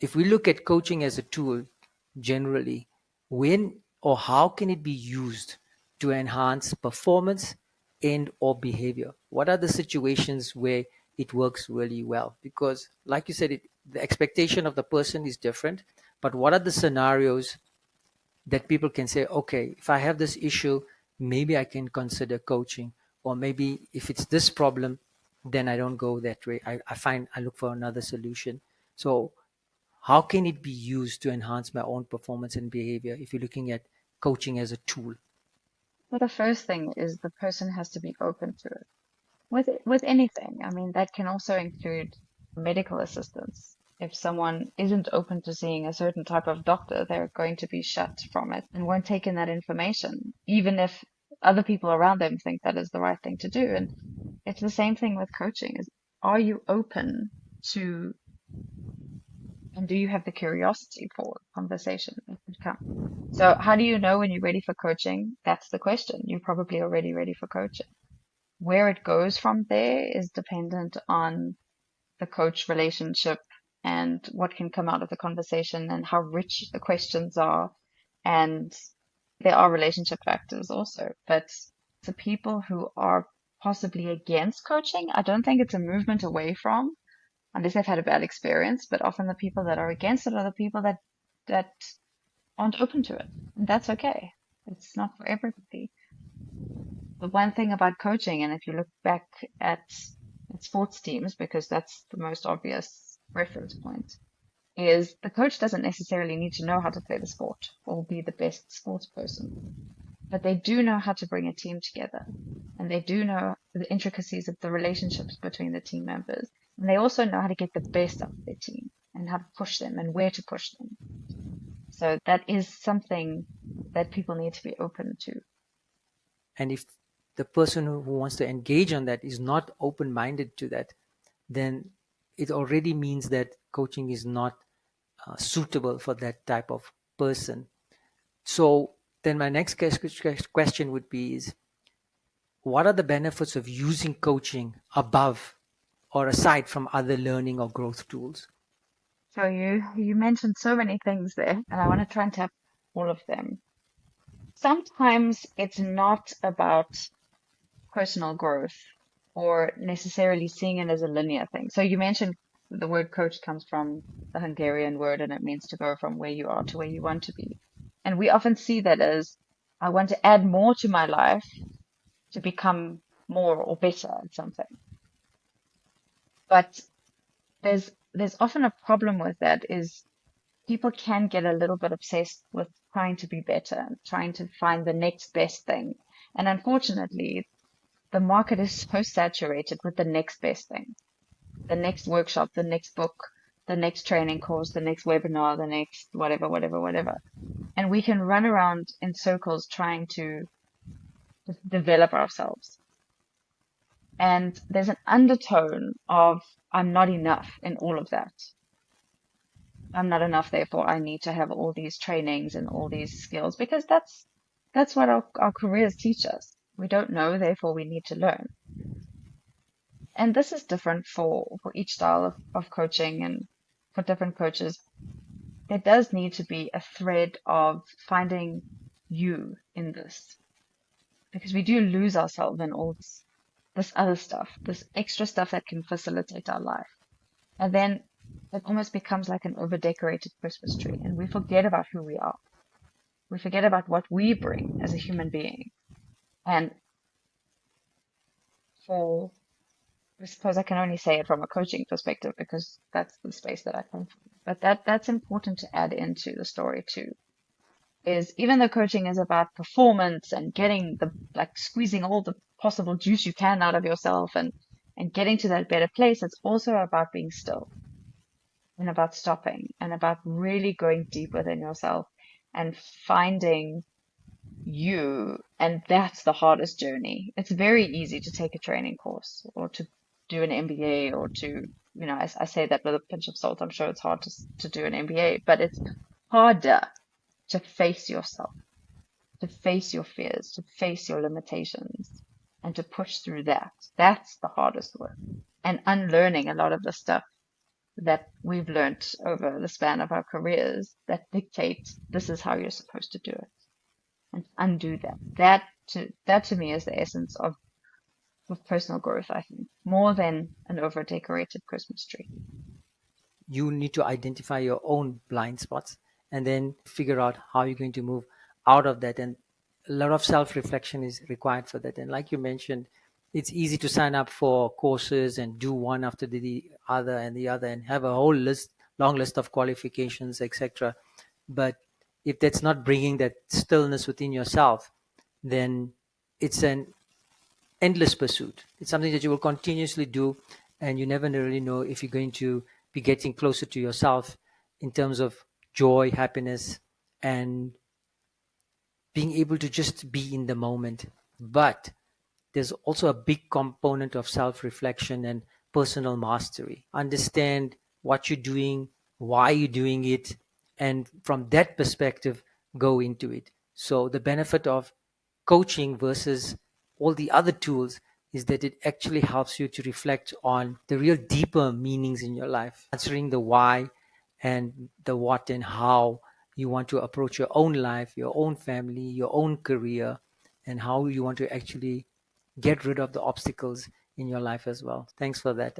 if we look at coaching as a tool generally, when or how can it be used to enhance performance and or behavior? What are the situations where it works really well? Because like you said, the expectation of the person is different, but what are the scenarios that people can say, okay, if I have this issue, maybe I can consider coaching, or maybe if it's this problem, then I don't go that way. I look for another solution. So how can it be used to enhance my own performance and behavior if you're looking at coaching as a tool? Well, the first thing is the person has to be open to it. With anything, I mean, that can also include medical assistance. If someone isn't open to seeing a certain type of doctor, they're going to be shut from it and won't take in that information, even if other people around them think that is the right thing to do. And it's the same thing with coaching is, are you open to, and do you have the curiosity for conversation that could come? So how do you know when you're ready for coaching? That's the question. You're probably already ready for coaching. Where it goes from there is dependent on the coach relationship and what can come out of the conversation and how rich the questions are. And there are relationship factors also. But the people who are possibly against coaching, I don't think it's a movement away from, unless they've had a bad experience. But often the people that are against it are the people that aren't open to it. And that's okay. It's not for everybody. The one thing about coaching, and if you look back at sports teams, because that's the most obvious reference point, is the coach doesn't necessarily need to know how to play the sport or be the best sports person, but they do know how to bring a team together. And they do know the intricacies of the relationships between the team members. And they also know how to get the best out of their team and how to push them and where to push them. So that is something that people need to be open to. And if the person who wants to engage on that is not open-minded to that, then it already means that coaching is not suitable for that type of person. So then my next question would be is, what are the benefits of using coaching above or aside from other learning or growth tools? So you mentioned so many things there, and I want to try and tap all of them. Sometimes it's not about personal growth or necessarily seeing it as a linear thing. So you mentioned the word coach comes from the Hungarian word and it means to go from where you are to where you want to be. And we often see that as I want to add more to my life to become more or better at something. But there's often a problem with that is people can get a little bit obsessed with trying to be better, trying to find the next best thing. And unfortunately, the market is so saturated with the next best thing, the next workshop, the next book, the next training course, the next webinar, the next whatever, whatever, whatever. And we can run around in circles trying to develop ourselves. And there's an undertone of I'm not enough in all of that. I'm not enough, therefore I need to have all these trainings and all these skills because that's what our careers teach us. We don't know, therefore we need to learn. And this is different for each style of coaching and for different coaches. There does need to be a thread of finding you in this because we do lose ourselves in all this other stuff, this extra stuff that can facilitate our life. And then it almost becomes like an over-decorated Christmas tree, and we forget about who we are. We forget about what we bring as a human being. And for, I suppose I can only say it from a coaching perspective because that's the space that I come from. But that's important to add into the story too. Is even though coaching is about performance and getting the like squeezing all the possible juice you can out of yourself and getting to that better place, it's also about being still and about stopping and about really going deep within yourself and finding you. And that's the hardest journey. It's very easy to take a training course or to do an MBA or to, I say that with a pinch of salt. I'm sure it's hard to do an MBA, but it's harder to face yourself, to face your fears, to face your limitations, and to push through that. That's the hardest work. And unlearning a lot of the stuff that we've learned over the span of our careers that dictate this is how you're supposed to do it, and undo that. That to me is the essence of personal growth, I think, more than an over decorated Christmas tree. You need to identify your own blind spots and then figure out how you're going to move out of that. And a lot of self-reflection is required for that. And like you mentioned, it's easy to sign up for courses and do one after the other and the other and have a whole long list of qualifications, etc. But if that's not bringing that stillness within yourself, then it's an endless pursuit. It's something that you will continuously do, and you never really know if you're going to be getting closer to yourself in terms of joy, happiness, and being able to just be in the moment. But there's also a big component of self-reflection and personal mastery. Understand what you're doing, why you're doing it, and from that perspective, go into it. So the benefit of coaching versus all the other tools is that it actually helps you to reflect on the real deeper meanings in your life, answering the why and the what and how you want to approach your own life, your own family, your own career, and how you want to actually get rid of the obstacles in your life as well. Thanks for that.